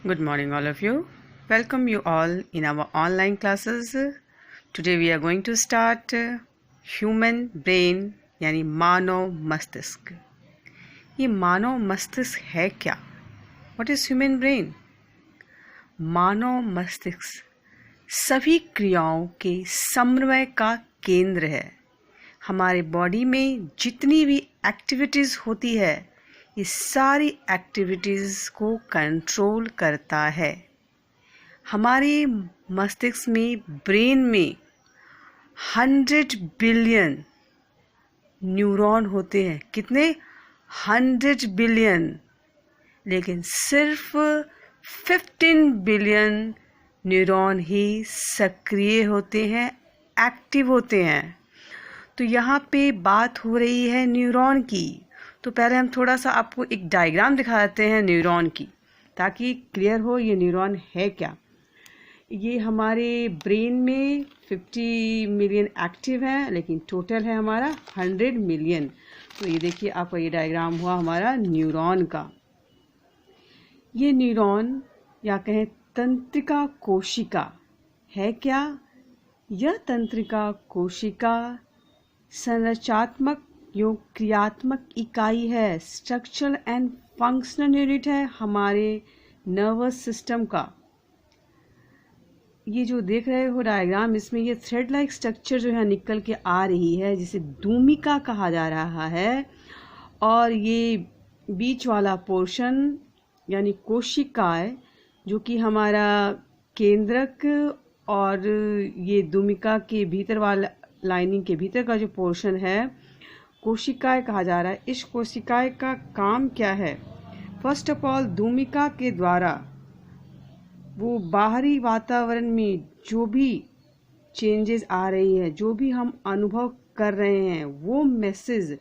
Good morning, all of you. Welcome you all in our online classes. Today we are going to start human brain यानी मानव मस्तिष्क. ये मानव मस्तिष्क है क्या? What is human brain? मानव मस्तिष्क सभी क्रियाओं के समन्वय का केंद्र है. हमारे बॉडी में जितनी भी एक्टिविटीज़ होती है, ये सारी एक्टिविटीज़ को कंट्रोल करता है. हमारे मस्तिष्क में, ब्रेन में 100 बिलियन न्यूरॉन होते हैं. कितने? 100 बिलियन. लेकिन सिर्फ 15 बिलियन न्यूरॉन ही सक्रिय होते हैं, एक्टिव होते हैं. तो यहाँ पे बात हो रही है न्यूरॉन की. तो पहले हम थोड़ा सा आपको एक डायग्राम दिखा देते हैं न्यूरॉन की, ताकि क्लियर हो ये न्यूरॉन है क्या. ये हमारे ब्रेन में 50 मिलियन एक्टिव है, लेकिन टोटल है हमारा 100 मिलियन. तो ये देखिए आपका ये डायग्राम हुआ हमारा न्यूरॉन का. ये न्यूरॉन या कहें तंत्रिका कोशिका है क्या? यह तंत्रिका कोशिका संरचनात्मक यो क्रियात्मक इकाई है, स्ट्रक्चरल एंड फंक्शनल यूनिट है हमारे नर्वस सिस्टम का. ये जो देख रहे हो डायग्राम, इसमें ये थ्रेड लाइक स्ट्रक्चर जो है निकल के आ रही है, जिसे दूमिका कहा जा रहा है. और ये बीच वाला पोर्शन यानी कोशिकाएं, जो कि हमारा केंद्रक और ये दूमिका के भीतर वाला लाइनिंग के भीतर का जो पोर्शन है, कोशिकाएं कहा जा रहा है. इस कोशिकाएं का काम क्या है? फर्स्ट ऑफ ऑल, दूमिका के द्वारा वो बाहरी वातावरण में जो भी चेंजेस आ रही है, जो भी हम अनुभव कर रहे हैं, वो मैसेज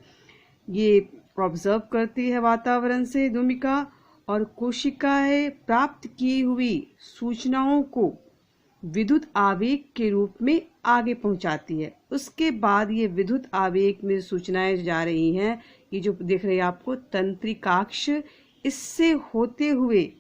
ये ऑब्जर्व करती है वातावरण से दूमिका, और कोशिकाएं प्राप्त की हुई सूचनाओं को विद्युत आवेग के रूप में आगे पहुंचाती है. उसके बाद ये विद्युत आवेग में सूचनाएं जा रही हैं, ये जो देख रहे हैं आपको तंत्रिकाक्ष, इससे होते हुए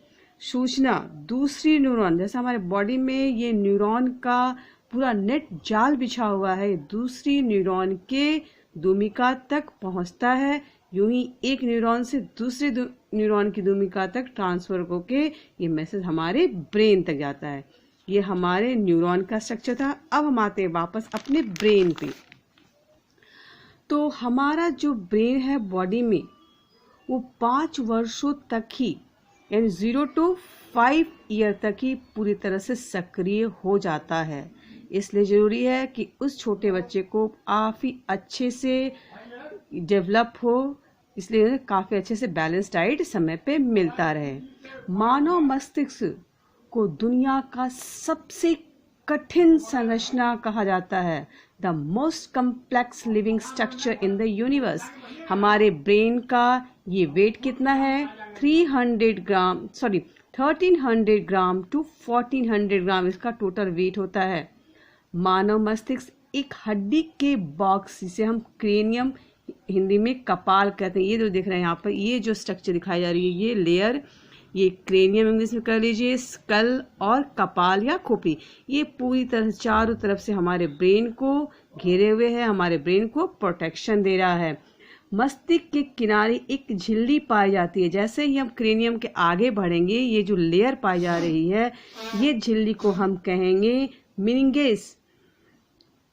सूचना दूसरी न्यूरॉन, जैसे हमारे बॉडी में ये न्यूरॉन का पूरा नेट जाल बिछा हुआ है, दूसरी न्यूरॉन के दूमिका तक पहुंचता है. यूं ही एक न्यूरॉन से दूसरे न्यूरॉन की दूमिका तक ट्रांसफर होके ये मैसेज हमारे ब्रेन तक जाता है. ये हमारे न्यूरॉन का स्ट्रक्चर था. अब हम आते हैं वापस अपने ब्रेन पे. तो हमारा जो ब्रेन है बॉडी में, वो 5 वर्षों तक ही यानी 0 to 5 ईयर तक ही पूरी तरह से सक्रिय हो जाता है. इसलिए ज़रूरी है कि उस छोटे बच्चे को काफ़ी अच्छे से डेवलप हो, इसलिए काफ़ी अच्छे से बैलेंस डाइट समय पे मिलता रहे. मानव मस्तिष्क को दुनिया का सबसे कठिन संरचना कहा जाता है, the most complex living structure in the universe. हमारे ब्रेन का ये वेट कितना है? 1300 ग्राम टू 1400 ग्राम इसका टोटल वेट होता है. मानव मस्तिष्क एक हड्डी के बॉक्स, जिसे हम क्रेनियम हिंदी में कपाल कहते हैं, ये जो देख रहे हैं यहाँ पर, ये जो स्ट्रक्चर दिखाई जा रही है, ये लेयर, ये क्रेनियम इंग्लिश में कर लीजिए, स्कल और कपाल या खोपड़ी, ये पूरी तरह से चारों तरफ से हमारे ब्रेन को घेरे हुए है, हमारे ब्रेन को प्रोटेक्शन दे रहा है. मस्तिष्क के किनारे एक झिल्ली पाई जाती है. जैसे ही हम क्रेनियम के आगे बढ़ेंगे, ये जो लेयर पाई जा रही है, ये झिल्ली को हम कहेंगे मेनिंगेस.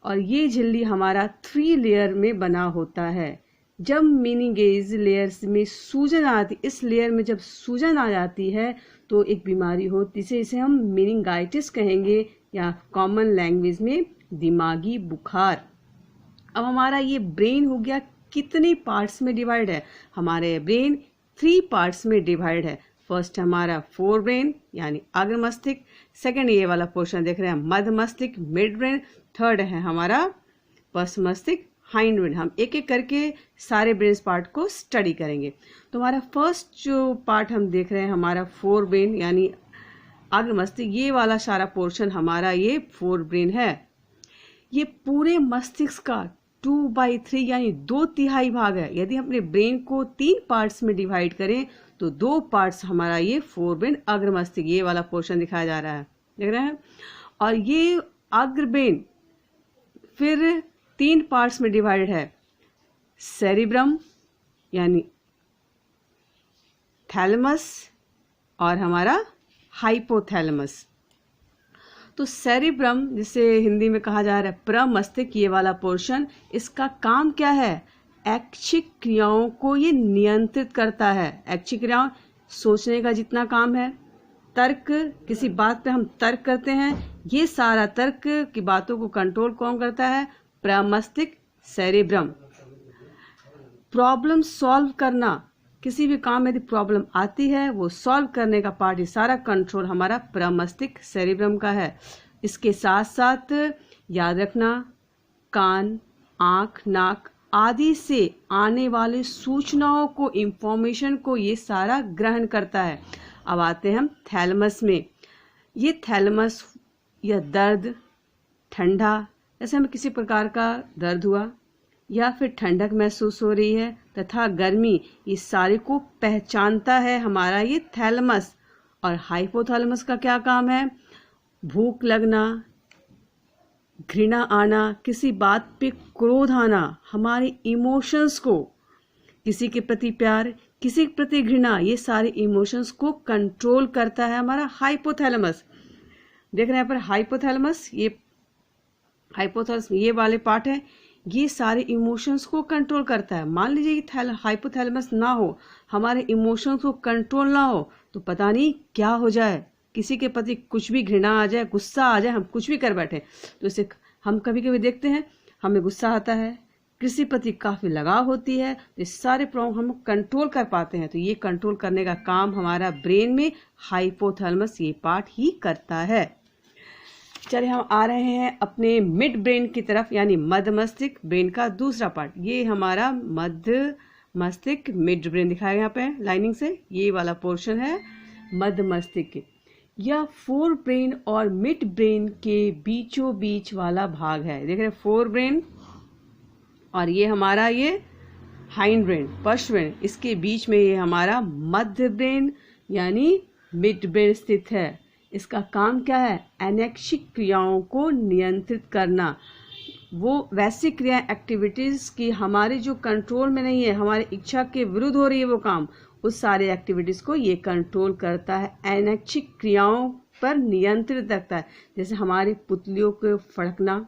और ये झिल्ली हमारा 3 लेयर में बना होता है. जब मेनिंगेज लेयर्स में सूजन आती, इस लेयर में जब सूजन आ जाती है, तो एक बीमारी होती है, इसे हम मेनिंगाइटिस कहेंगे, या कॉमन लैंग्वेज में दिमागी बुखार. अब हमारा ये ब्रेन हो गया कितने पार्ट्स में डिवाइड है? हमारे ब्रेन 3 पार्ट्स में डिवाइड है. फर्स्ट हमारा फोर ब्रेन यानी अग्र मस्तिष्क, सेकंड ये वाला पोर्शन देख रहे हैं मध्य मस्तिष्क, मिड ब्रेन, थर्ड है हमारा पश्च मस्तिष्क, हाइंड ब्रेन. हम एक एक करके सारे ब्रेन पार्ट को स्टडी करेंगे. तो हमारा फर्स्ट जो पार्ट हम देख रहे हैं, हमारा फोर ब्रेन यानी अग्र मस्तिष्क, ये वाला सारा पोर्शन हमारा ये फोर ब्रेन है. ये पूरे मस्तिष्क का 2/3 यानी 2/3 भाग है. यदि हम अपने ब्रेन को 3 पार्ट्स में डिवाइड करें तो 2 पार्ट्स हमारा ये फोरब्रेन अग्र मस्तिष्क ये वाला पोर्शन दिखाया जा रहा है, देख रहे हैं। और ये अग्रब्रेन फिर 3 पार्ट्स में डिवाइडेड है, सेरिब्रम यानी थैलेमस और हमारा हाइपोथैलेमस। तो सेरिब्रम जिसे हिंदी में कहा जा रहा है प्रमस्तिष्क, ये वाला पोर्शन, इसका काम क्या है? ऐच्छिक क्रियाओं को ये नियंत्रित करता है। ऐच्छिक क्रियाओं, सोचने का जितना काम है, तर्क, किसी बात पे हम तर्क करते हैं, ये सारा तर्क की बातों को कंट्रोल कौन करता है? प्रमस्तिष्क, सेरिब्रम। प्रॉब्लम सॉल्व करना, किसी भी काम में यदि प्रॉब्लम आती है वो सॉल्व करने का पार्ट, ये सारा कंट्रोल हमारा प्रमस्तिष्क, सेरिब्रम का है। इसके साथ साथ याद रखना, कान, आँख, नाक आदि से आने वाले सूचनाओं को, इंफॉर्मेशन को ये सारा ग्रहण करता है। अब आते हैं हम थैलेमस में। ये थैलेमस या दर्द, ठंडा, जैसे हमें किसी प्रकार का दर्द हुआ या फिर ठंडक महसूस हो रही है तथा गर्मी, ये सारे को पहचानता है हमारा ये थैलेमस। और हाइपोथैलेमस का क्या काम है? भूख लगना, घृणा आना, किसी बात पे क्रोध आना, हमारे इमोशंस को, किसी के प्रति प्यार, किसी के प्रति घृणा, ये सारे इमोशंस को कंट्रोल करता है हमारा हाइपोथैलेमस। देख रहे हैं यहाँ पर हाइपोथैलेमस, ये हाइपोथैलेमस ये वाले पार्ट है, ये सारे इमोशंस को कंट्रोल करता है। मान लीजिए ये हाइपोथैलेमस ना हो, हमारे इमोशंस को कंट्रोल ना हो, तो पता नहीं क्या हो जाए, किसी के प्रति कुछ भी घृणा आ जाए, गुस्सा आ जाए, हम कुछ भी कर बैठे। तो इसे हम कभी कभी देखते हैं, हमें गुस्सा आता है, किसी प्रति काफी लगाव होती है, तो इस सारे प्रॉब्लम हम कंट्रोल कर पाते हैं। तो ये कंट्रोल करने का काम हमारा ब्रेन में हाइपोथैलेमस ये पार्ट ही करता है। चलिए हम आ रहे हैं अपने मिड ब्रेन की तरफ, यानी मध्य मस्तिष्क, ब्रेन का दूसरा पार्ट। ये हमारा मध्य मस्तिष्क, मिड ब्रेन दिखाया यहाँ पे लाइनिंग से, ये वाला पोर्शन है मध्य मस्तिष्क। यह फोर ब्रेन और मिड ब्रेन के बीचों बीच वाला भाग है। देख रहे हैं, फोर ब्रेन और ये हमारा ये हाइंड ब्रेन, पश्च ब्रेन, इसके बीच में ये हमारा मध्य ब्रेन यानी मिड ब्रेन स्थित है। इसका काम क्या है? अनैच्छिक क्रियाओं को नियंत्रित करना। वो वैसी क्रिया, एक्टिविटीज की हमारे जो कंट्रोल में नहीं है, हमारी इच्छा के विरुद्ध हो रही है वो काम, उस सारे एक्टिविटीज को ये कंट्रोल करता है, अनैच्छिक क्रियाओं पर नियंत्रित रखता है। जैसे हमारी पुतलियों को फड़कना,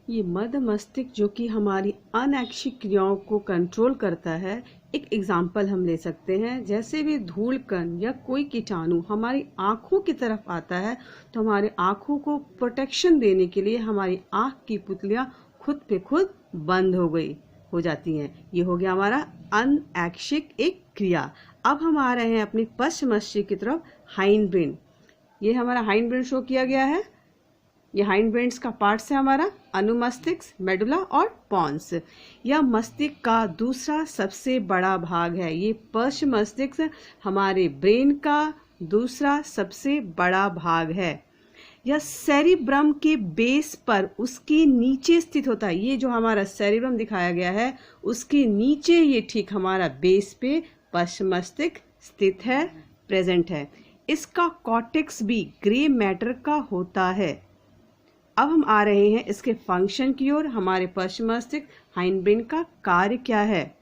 ये मध्य मस्तिष्क जो कि हमारी अनैच्छिक क्रियाओं को कंट्रोल करता है। एक एग्जाम्पल हम ले सकते हैं, जैसे भी धूल कण या कोई कीटाणु हमारी आंखों की तरफ आता है, तो हमारे आंखों को प्रोटेक्शन देने के लिए हमारी आंख की पुतलियां खुद पे खुद बंद हो जाती हैं। ये हो गया हमारा अनैच्छिक एक क्रिया। अब हम आ रहे हैं अपनी पश्च मस्तिष्क की तरफ, हाइंड ब्रेन। ये हमारा हाइंड ब्रेन शो किया गया है। ये हाइंड ब्रेन्स का पार्ट्स है हमारा अनुमस्तिष्क, मेडुला और पॉन्स। यह मस्तिष्क का दूसरा सबसे बड़ा भाग है। ये पश्च मस्तिष्क हमारे ब्रेन का दूसरा सबसे बड़ा भाग है। यह सेरिब्रम के बेस पर उसके नीचे स्थित होता है। ये जो हमारा सेरिब्रम दिखाया गया है, उसके नीचे ये ठीक हमारा बेस पे पश्च मस्तिष्क स्थित है, प्रेजेंट है। इसका कॉर्टेक्स भी ग्रे मैटर का होता है। अब हम आ रहे हैं इसके फंक्शन की ओर। हमारे पश्च मस्तिष्क, हाइंड ब्रेन का कार्य क्या है?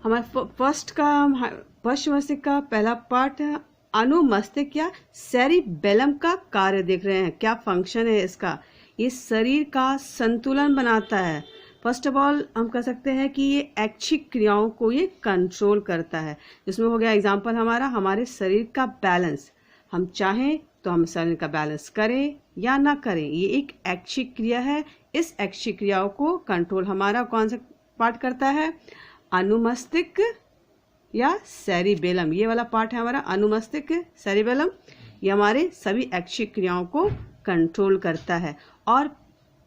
हमारे पश्च मस्तिष्क का पहला पार्ट है अनुमस्तिष्क या सेरिबेलम का कार्य। देख रहे हैं क्या फंक्शन है इसका? ये शरीर का संतुलन बनाता है। फर्स्ट ऑफ ऑल हम कह सकते हैं कि ये ऐच्छिक क्रियाओं को ये कंट्रोल करता है। जिसमें हो गया एग्जाम्पल हमारा, हमारे शरीर का बैलेंस। हम चाहें तो हम शरीर का बैलेंस करें या ना करें, ये एक ऐच्छिक क्रिया है। इस ऐच्छिक क्रियाओं को कंट्रोल हमारा कौन सा पार्ट करता है? अनुमस्तिष्क या सेरिबेलम। ये वाला पार्ट है हमारा अनुमस्तिष्क, सेरिबेलम। ये हमारे सभी ऐच्छिक क्रियाओं को कंट्रोल करता है और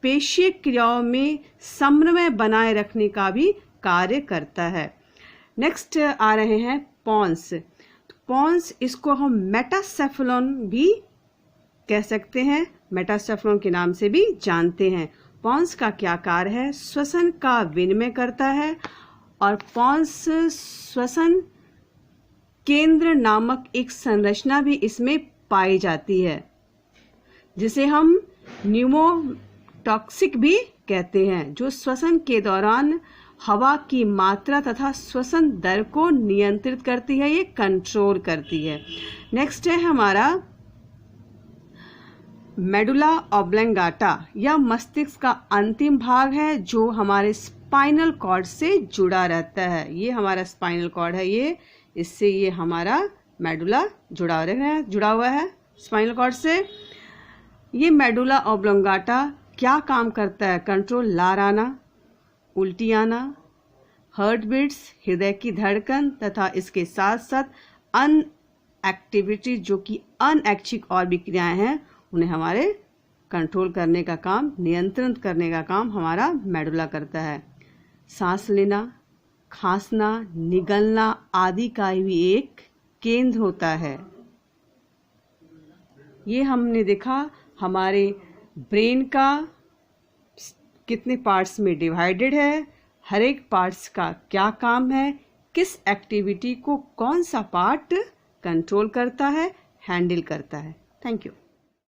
पेशीय क्रियाओं में समन्वय बनाए रखने का भी कार्य करता है। नेक्स्ट आ रहे हैं पॉन्स। पॉन्स, इसको हम मेटासेफेलॉन भी कह सकते हैं, मेटासेफेलॉन के नाम से भी जानते हैं। पॉन्स का क्या कार्य है? श्वसन का विनिमय करता है और पॉन्स श्वसन केंद्र नामक एक संरचना भी इसमें पाई जाती है, जिसे हम न्यूमोटॉक्सिक भी कहते हैं, जो श्वसन के दौरान हवा की मात्रा तथा श्वसन दर को नियंत्रित करती है, ये कंट्रोल करती है। नेक्स्ट है हमारा मेडुला ऑब्लंगाटा, यह मस्तिष्क का अंतिम भाग है जो हमारे स्पाइनल कॉर्ड से जुड़ा रहता है। ये हमारा स्पाइनल कॉर्ड है, ये इससे ये हमारा मेडुला जुड़ा हुआ है स्पाइनल कॉर्ड से। ये मेडुला ऑब्लंगाटा क्या काम करता है? कंट्रोल लार आना, उल्टी आना, हार्ट बीट्स, हृदय की धड़कन तथा इसके साथ साथ अन्य एक्टिविटी जो कि अनैच्छिक और भी क्रियाएं हैं उन्हें हमारे कंट्रोल करने का काम, नियंत्रण करने का काम हमारा मेडुला करता है। सांस लेना, खांसना, निगलना आदि का भी एक केंद्र होता है। ये हमने देखा हमारे ब्रेन का कितने पार्ट्स में डिवाइडेड है, हर एक पार्ट्स का क्या काम है, किस एक्टिविटी को कौन सा पार्ट कंट्रोल करता है, हैंडल करता है। Thank you.